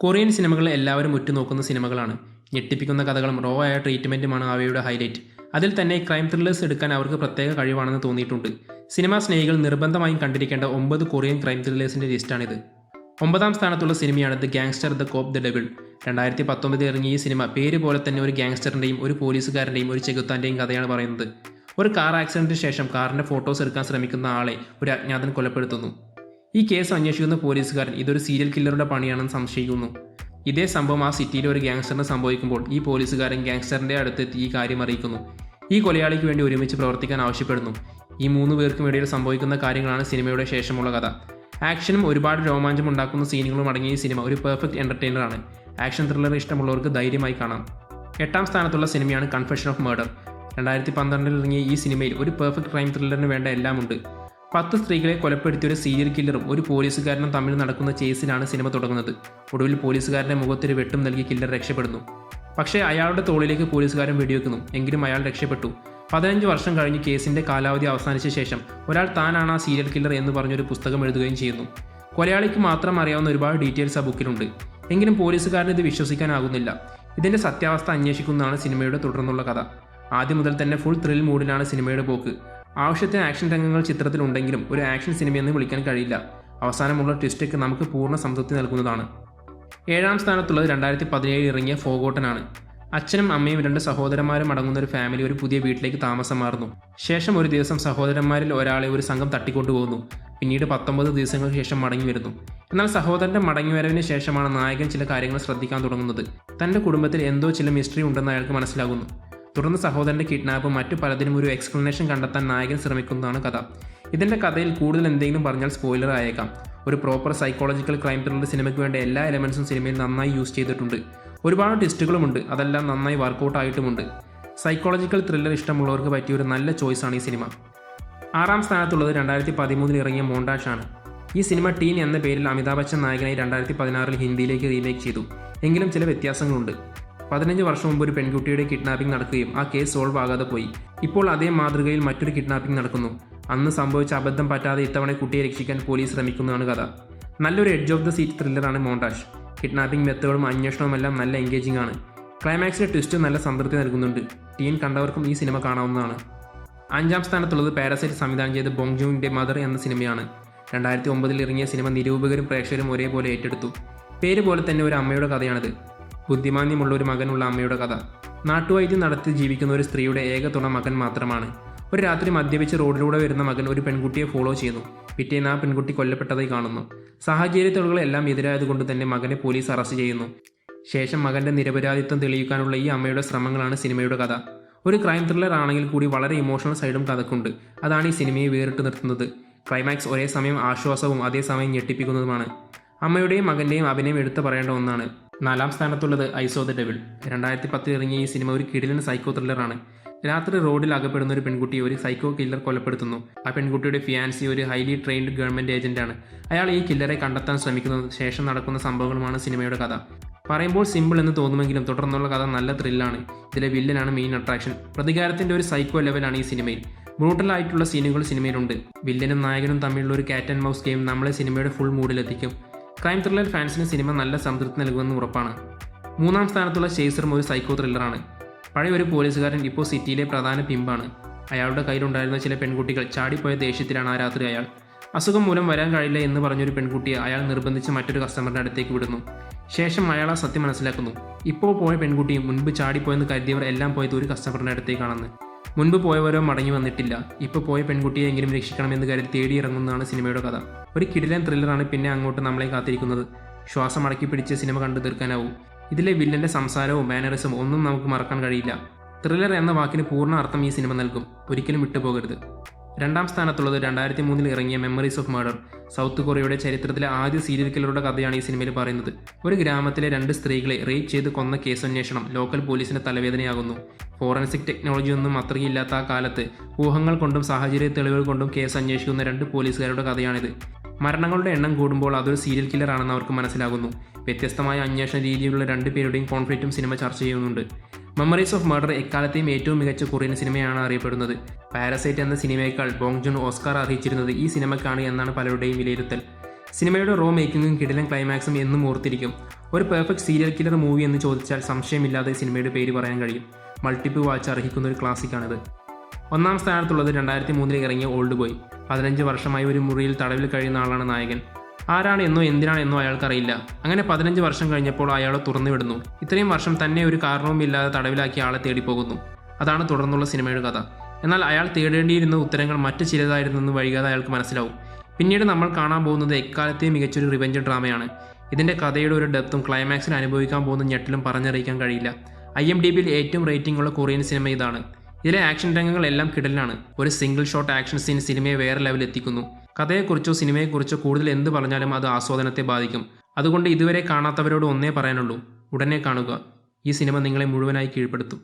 Korean സിനിമകൾ എല്ലാവരും ഉറ്റുനോക്കുന്ന സിനിമകളാണ്. ഞെട്ടിപ്പിക്കുന്ന കഥകളും റോ ആയ ട്രീറ്റ്മെൻറ്റുമാണ് അവയുടെ ഹൈലൈറ്റ്. അതിൽ തന്നെ ക്രൈം ത്രില്ലേഴ്സ് എടുക്കാൻ അവർക്ക് പ്രത്യേക കഴിവാണെന്ന് തോന്നിയിട്ടുണ്ട്. സിനിമാ സ്നേഹികൾ നിർബന്ധമായും കണ്ടിരിക്കേണ്ട 9 കൊറിയൻ ക്രൈം ത്രില്ലേഴ്സിൻ്റെ ലിസ്റ്റാണിത്. 9ാം സ്ഥാനത്തുള്ള സിനിമയാണ് the gangster the cop the devil. 2019 ഇറങ്ങിയ ഈ സിനിമ പേര് പോലെ തന്നെ ഒരു ഗാങ്സ്റ്ററിൻ്റെയും ഒരു പോലീസുകാരൻ്റെയും ഒരു ചെകുത്താൻ്റെയും കഥയാണ് പറയുന്നത്. ഒരു കാർ ആക്സിഡൻറ്റിന് ശേഷം കാറിൻ്റെ ഫോട്ടോസ് എടുക്കാൻ ശ്രമിക്കുന്ന ആളെ ഒരു അജ്ഞാതൻ കൊലപ്പെടുത്തുന്നു. ഈ കേസ് അന്വേഷിക്കുന്ന പോലീസുകാരൻ ഇതൊരു സീരിയൽ കില്ലറുടെ പണിയാണെന്ന് സംശയിക്കുന്നു. ഇതേ സംഭവം ആ സിറ്റിയിലെ ഒരു ഗാങ്സ്റ്ററിന് സംഭവിക്കുമ്പോൾ ഈ പോലീസുകാരൻ ഗാങ്സ്റ്ററിൻ്റെ അടുത്തെത്തി ഈ കാര്യം അറിയിക്കുന്നു. ഈ കൊലയാളിക്ക് വേണ്ടി ഒരുമിച്ച് പ്രവർത്തിക്കാൻ ആവശ്യപ്പെടുന്നു. ഈ 3 പേർക്കും ഇടയിൽ സംഭവിക്കുന്ന കാര്യങ്ങളാണ് സിനിമയുടെ ശേഷമുള്ള കഥ. ആക്ഷനും ഒരുപാട് രോമാഞ്ചം ഉണ്ടാക്കുന്ന സീനുകളും അടങ്ങിയ ഈ സിനിമ ഒരു പെർഫെക്റ്റ് എൻ്റർടൈനറാണ്. ആക്ഷൻ ത്രില്ലർ ഇഷ്ടമുള്ളവർക്ക് ധൈര്യമായി കാണാം. 8ാം സ്ഥാനത്തുള്ള സിനിമയാണ് കൺഫെഷൻ ഓഫ് മർഡർ. 2012 ഇറങ്ങിയ ഈ സിനിമയിൽ ഒരു പെർഫെക്റ്റ് ക്രൈം ത്രില്ലറിന് വേണ്ട എല്ലാമുണ്ട്. 10 സ്ത്രീകളെ കൊലപ്പെടുത്തിയ ഒരു സീരിയൽ കില്ലറും ഒരു പോലീസുകാരനും തമ്മിൽ നടക്കുന്ന ചേസിലാണ് സിനിമ തുടങ്ങുന്നത്. ഒടുവിൽ പോലീസുകാരൻ്റെ മുഖത്തൊരു വെട്ടും നൽകി കില്ലർ രക്ഷപ്പെടുന്നു. പക്ഷേ അയാളുടെ തോളിലേക്ക് പോലീസുകാരൻ വെടിവെക്കുന്നു. എങ്കിലും അയാൾ രക്ഷപ്പെട്ടു. 15 വർഷം കഴിഞ്ഞ് കേസിൻ്റെ കാലാവധി അവസാനിച്ച ശേഷം ഒരാൾ താനാണ് ആ സീരിയൽ കില്ലർ എന്ന് പറഞ്ഞൊരു പുസ്തകം എഴുതുകയും ചെയ്യുന്നു. കൊലയാളിക്ക് മാത്രം അറിയാവുന്ന ഒരുപാട് ഡീറ്റെയിൽസ് ആ ബുക്കിലുണ്ട്. എങ്കിലും പോലീസുകാരന് ഇത് വിശ്വസിക്കാനാകുന്നില്ല. ഇതിൻ്റെ സത്യാവസ്ഥ അന്വേഷിക്കുന്നതാണ് സിനിമയുടെ തുടർന്നുള്ള കഥ. ആദ്യം മുതൽ തന്നെ ഫുൾ ത്രിൽ മൂഡിലാണ് സിനിമയുടെ പോക്ക്. ആവശ്യത്തിന് ആക്ഷൻ രംഗങ്ങൾ ചിത്രത്തിലുണ്ടെങ്കിലും ഒരു ആക്ഷൻ സിനിമയെന്ന് വിളിക്കാൻ കഴിയില്ല. അവസാനമുള്ള ട്വിസ്റ്റൊക്കെ നമുക്ക് പൂർണ്ണ സംതൃപ്തി നൽകുന്നതാണ്. 7ാം സ്ഥാനത്തുള്ളത് 2017 ഇറങ്ങിയ ഫോഗോട്ടനാണ്. അച്ഛനും അമ്മയും 2 സഹോദരന്മാരും അടങ്ങുന്ന ഒരു ഫാമിലി ഒരു പുതിയ വീട്ടിലേക്ക് താമസം മാറുന്നു. ശേഷം ഒരു ദിവസം സഹോദരന്മാരിൽ ഒരാളെ ഒരു സംഘം തട്ടിക്കൊണ്ടുപോകുന്നു. പിന്നീട് 19 ദിവസങ്ങൾക്ക് ശേഷം മടങ്ങി വരുന്നു. എന്നാൽ സഹോദരൻ്റെ മടങ്ങിവരവിന് ശേഷമാണ് നായകൻ ചില കാര്യങ്ങൾ ശ്രദ്ധിക്കാൻ തുടങ്ങുന്നത്. തൻ്റെ കുടുംബത്തിൽ എന്തോ ചില മിസ്റ്ററി ഉണ്ടെന്ന് അയാൾക്ക് മനസ്സിലാകുന്നു. തുടർന്ന് സഹോദരൻ്റെ കിഡ്നാപ്പും മറ്റു പലതിനും ഒരു എക്സ്പ്ലനേഷൻ കണ്ടെത്താൻ നായകൻ ശ്രമിക്കുന്നതാണ് കഥ. ഇതിൻ്റെ കഥയിൽ കൂടുതൽ എന്തെങ്കിലും പറഞ്ഞാൽ സ്പോയിലർ ആയേക്കാം. ഒരു പ്രോപ്പർ സൈക്കോളജിക്കൽ ക്രൈം ത്രില്ലർ സിനിമയ്ക്ക് വേണ്ട എല്ലാ എലമെൻസും സിനിമയിൽ നന്നായി യൂസ് ചെയ്തിട്ടുണ്ട്. ഒരുപാട് ട്വിസ്റ്റുകളുമുണ്ട്. അതെല്ലാം നന്നായി വർക്കൗട്ട് ആയിട്ടുമുണ്ട്. സൈക്കോളജിക്കൽ ത്രില്ലർ ഇഷ്ടമുള്ളവർക്ക് പറ്റിയ ഒരു നല്ല ചോയ്സാണ് ഈ സിനിമ. 6ാം സ്ഥാനത്തുള്ളത് 2013 ഇറങ്ങിയ മോണ്ടാഷ് ആണ്. ഈ സിനിമ ടീൻ എന്ന പേരിൽ അമിതാഭ് ബച്ചൻ നായകനായി 2016 ഹിന്ദിയിലേക്ക് റീമേക്ക് ചെയ്തു. എങ്കിലും ചില വ്യത്യാസങ്ങളുണ്ട്. 15 വർഷം മുമ്പ് ഒരു പെൺകുട്ടിയുടെ കിഡ്നാപ്പിംഗ് നടക്കുകയും ആ കേസ് സോൾവ് ആകാതെ പോയി. ഇപ്പോൾ അതേ മാതൃകയിൽ മറ്റൊരു കിഡ്നാപ്പിംഗ് നടക്കുന്നു. അന്ന് സംഭവിച്ച അബദ്ധം പറ്റാതെ ഇത്തവണ കുട്ടിയെ രക്ഷിക്കാൻ പോലീസ് ശ്രമിക്കുന്നതാണ് കഥ. നല്ലൊരു എഡ്ജ് ഓഫ് ദ സീറ്റ് ത്രില്ലറാണ് മോണ്ടാഷ്. കിഡ്നാപ്പിംഗ് മെത്തേഡും അന്വേഷണവുമെല്ലാം നല്ല എൻഗേജിംഗ് ആണ്. ക്ലൈമാക്സിലെ ട്വിസ്റ്റ് നല്ല സംതൃപ്തി നൽകുന്നുണ്ട്. ടീൻ കണ്ടവർക്കും ഈ സിനിമ കാണാവുന്നതാണ്. 5ാം സ്ഥാനത്തുള്ളത് പാരസൈറ്റ് സംവിധാനം ചെയ്ത ബോങ് ജൂങ്ങിൻ്റെ മദർ എന്ന സിനിമയാണ്. 2009 ഇറങ്ങിയ സിനിമ നിരൂപകരും പ്രേക്ഷകരും ഒരേപോലെ ഏറ്റെടുത്തു. പേര് പോലെ തന്നെ ഒരു അമ്മയുടെ കഥയാണിത്. ബുദ്ധിമാന്യമുള്ള ഒരു മകനുള്ള അമ്മയുടെ കഥ. നാട്ടുവൈദ്യം നടത്തി ജീവിക്കുന്ന ഒരു സ്ത്രീയുടെ ഏക തുണ മകൻ മാത്രമാണ്. ഒരു രാത്രി മദ്യപിച്ച് റോഡിലൂടെ വരുന്ന മകൻ ഒരു പെൺകുട്ടിയെ ഫോളോ ചെയ്യുന്നു. പിറ്റേന്ന് ആ പെൺകുട്ടി കൊല്ലപ്പെട്ടതായി കാണുന്നു. സാഹചര്യ തെളിവുകളെല്ലാം എതിരായതുകൊണ്ട് തന്നെ മകനെ പോലീസ് അറസ്റ്റ് ചെയ്യുന്നു. ശേഷം മകൻ്റെ നിരപരാധിത്വം തെളിയിക്കാനുള്ള ഈ അമ്മയുടെ ശ്രമങ്ങളാണ് സിനിമയുടെ കഥ. ഒരു ക്രൈം ത്രില്ലർ ആണെങ്കിൽ കൂടി വളരെ ഇമോഷണൽ സൈഡും കഥക്കുണ്ട്. അതാണ് ഈ സിനിമയെ വേറിട്ട് നിർത്തുന്നത്. ക്ലൈമാക്സ് ഒരേ സമയം ആശ്വാസവും അതേസമയം ഞെട്ടിപ്പിക്കുന്നതുമാണ്. അമ്മയുടെയും മകൻ്റെയും അഭിനയം എടുത്തു പറയേണ്ട ഒന്നാണ്. 4ാം സ്ഥാനത്തുള്ളത് ഐ സോ ദ ഡെവിൾ. 2010 ഇറങ്ങിയ ഈ സിനിമ ഒരു കിടിലൻ സൈക്കോ ത്രില്ലറാണ്. രാത്രി റോഡിൽ അകപ്പെടുന്ന ഒരു പെൺകുട്ടിയെ ഒരു സൈക്കോ കില്ലർ കൊലപ്പെടുത്തുന്നു. ആ പെൺകുട്ടിയുടെ ഫിയാൻസി ഒരു ഹൈലി ട്രെയിൻഡ് ഗവൺമെൻറ് ഏജന്റാണ്. അയാൾ ഈ കില്ലറെ കണ്ടെത്താൻ ശ്രമിക്കുന്നത് ശേഷം നടക്കുന്ന സംഭവങ്ങളുമാണ് സിനിമയുടെ കഥ. പറയുമ്പോൾ സിമ്പിൾ എന്ന് തോന്നുമെങ്കിലും തുടർന്നുള്ള കഥ നല്ല ത്രില്ലാണ്. ഇതിലെ വില്ലനാണ് മെയിൻ അട്രാക്ഷൻ. പ്രതികാരത്തിൻ്റെ ഒരു സൈക്കോ ലെവലാണ് ഈ സിനിമയിൽ. ബ്രൂട്ടലായിട്ടുള്ള സീനുകൾ സിനിമയിലുണ്ട്. വില്ലനും നായകനും തമ്മിലുള്ള ഒരു കാറ്റ് ആൻഡ് മൗസ് ഗെയിം നമ്മളെ സിനിമയുടെ ഫുൾ മൂഡിലെത്തിക്കും. ക്രൈം ത്രില്ലർ ഫാൻസിന് സിനിമ നല്ല സംതൃപ്തി നൽകുമെന്ന് ഉറപ്പാണ്. 3ാം സ്ഥാനത്തുള്ള ചേസറും ഒരു സൈക്കോ ത്രില്ലറാണ്. പഴയ ഒരു പോലീസുകാരൻ ഇപ്പോൾ സിറ്റിയിലെ പ്രധാന പിമ്പാണ്. അയാളുടെ കയ്യിലുണ്ടായിരുന്ന ചില പെൺകുട്ടികൾ ചാടിപ്പോയ ദേഷ്യത്തിലാണ് ആ രാത്രി അയാൾ. അസുഖം മൂലം വരാൻ കഴിയില്ല എന്ന് പറഞ്ഞൊരു പെൺകുട്ടിയെ അയാൾ നിർബന്ധിച്ച് മറ്റൊരു കസ്റ്റമറിൻ്റെ അടുത്തേക്ക് വിടുന്നു. ശേഷം അയാൾ ആ സത്യം മനസ്സിലാക്കുന്നു. ഇപ്പോൾ പോയ പെൺകുട്ടിയും മുൻപ് ചാടിപ്പോയെന്ന് കരുതിയവർ എല്ലാം പോയത് ഒരു കസ്റ്റമറിൻ്റെ അടുത്തേക്കാണെന്ന്. മുൻപ് പോയവരോ മടങ്ങി വന്നിട്ടില്ല. ഇപ്പോൾ പോയ പെൺകുട്ടിയെ എങ്കിലും രക്ഷിക്കണമെന്ന് കരുതി തേടിയിറങ്ങുന്നതാണ് സിനിമയുടെ കഥ. ഒരു കിടിലൻ ത്രില്ലറാണ്. പിന്നെ അങ്ങോട്ട് നമ്മളെ കാത്തിരിക്കുന്നത്. ശ്വാസം അടക്കി പിടിച്ച് സിനിമ കണ്ടു തീർക്കാനാവും. ഇതിലെ വില്ലൻ്റെ സംസാരവും മാനറിസവും ഒന്നും നമുക്ക് മറക്കാൻ കഴിയില്ല. ത്രില്ലർ എന്ന വാക്കിന് പൂർണ്ണ അർത്ഥം ഈ സിനിമ നൽകും. ഒരിക്കലും വിട്ടുപോകരുത്. 2ാം സ്ഥാനത്തുള്ളത് 2003 ഇറങ്ങിയ മെമ്മറീസ് ഓഫ് മർഡർ. സൗത്ത് കൊറിയയുടെ ചരിത്രത്തിലെ ആദ്യ സീരിയൽ കില്ലറുടെ കഥയാണ് ഈ സിനിമയിൽ പറയുന്നത്. ഒരു ഗ്രാമത്തിലെ 2 സ്ത്രീകളെ റേപ്പ് ചെയ്ത് കൊന്ന കേസന്വേഷണം ലോക്കൽ പോലീസിന് തലവേദനയാകുന്നു. ഫോറൻസിക് ടെക്നോളജി ഒന്നും അത്രയില്ലാത്ത ആ കാലത്ത് ഊഹങ്ങൾ കൊണ്ടും സാഹചര്യ തെളിവുകൾ കൊണ്ടും കേസ് അന്വേഷിക്കുന്ന 2 പോലീസുകാരുടെ കഥയാണിത്. മരണങ്ങളുടെ എണ്ണം കൂടുമ്പോൾ അതൊരു സീരിയൽ കില്ലർ ആണെന്ന് അവർക്ക് മനസ്സിലാകുന്നു. വ്യത്യസ്തമായ അന്വേഷണ രീതിയിലുള്ള 2 പേരുടെയും കോൺഫ്ലിക്റ്റും സിനിമ ചർച്ച ചെയ്യുന്നുണ്ട്. മെമ്മറീസ് ഓഫ് മർഡർ എക്കാലത്തെയും ഏറ്റവും മികച്ച കൊറിയൻ സിനിമയാണ് അറിയപ്പെടുന്നത്. പാരസൈറ്റ് എന്ന സിനിമയേക്കാൾ ബോങ് ജൂൺ ഓസ്കാർ അർഹിച്ചിരുന്നത് ഈ സിനിമയ്ക്കാണ് എന്നാണ് പലരുടെയും വിലയിരുത്തൽ. സിനിമയുടെ റോ മേക്കിങ്ങും കിടിലൻ ക്ലൈമാക്സും എന്നും ഓർത്തിരിക്കും. ഒരു പെർഫെക്റ്റ് സീരിയൽ കില്ലർ മൂവി എന്ന് ചോദിച്ചാൽ സംശയമില്ലാതെ സിനിമയുടെ പേര് പറയാൻ കഴിയും. മൾട്ടിപ്പിൾ വാച്ച് അർഹിക്കുന്ന ഒരു ക്ലാസിക്കാണിത്. ഒന്നാം സ്ഥാനത്തുള്ളത് 2003 ഇറങ്ങിയ ഓൾഡ് ബോയ്. 15 വർഷമായി ഒരു മുറിയിൽ തടവിൽ കഴിയുന്ന ആളാണ് നായകൻ. ആരാണ് എന്നോ എന്തിനാണെന്നോ അയാൾക്കറിയില്ല. അങ്ങനെ 15 വർഷം കഴിഞ്ഞപ്പോൾ അയാളെ തുറന്നുവിടുന്നു. ഇത്രയും വർഷം തന്നെ ഒരു കാരണവുമില്ലാതെ തടവിലാക്കിയ ആളെ തേടിപ്പോകുന്നു. അതാണ് തുടർന്നുള്ള സിനിമയുടെ കഥ. എന്നാൽ അയാൾ തേടേണ്ടിയിരുന്ന ഉത്തരങ്ങൾ മറ്റു ചിലതായിരുന്നെന്ന് വൈകാതെ അയാൾക്ക് മനസ്സിലാവും. പിന്നീട് നമ്മൾ കാണാൻ പോകുന്നത് എക്കാലത്തെയും മികച്ചൊരു റിവെഞ്ച് ഡ്രാമയാണ്. ഇതിൻ്റെ കഥയുടെ ഒരു ഡെപ്തും ക്ലൈമാക്സിൽ അനുഭവിക്കാൻ പോകുന്ന ഞെട്ടലും പറഞ്ഞറിയിക്കാൻ കഴിയില്ല. IMDbയിൽ ഏറ്റവും റേറ്റിംഗ് ഉള്ള കൊറിയൻ സിനിമ ഇതാണ്. ഇതിലെ ആക്ഷൻ രംഗങ്ങൾ എല്ലാം കിടലാണ്. ഒരു സിംഗിൾ ഷോട്ട് ആക്ഷൻ സീൻ സിനിമയെ വേറെ ലെവലിൽ എത്തിക്കുന്നു. കഥയെക്കുറിച്ചോ സിനിമയെക്കുറിച്ചോ കൂടുതൽ എന്ത് പറഞ്ഞാലും അത് ആസ്വാദനത്തെ ബാധിക്കും. അതുകൊണ്ട് ഇതുവരെ കാണാത്തവരോട് ഒന്നേ പറയാനുള്ളൂ, ഉടനെ കാണുക. ഈ സിനിമ നിങ്ങളെ മുഴുവനായി കീഴ്പ്പെടുത്തും.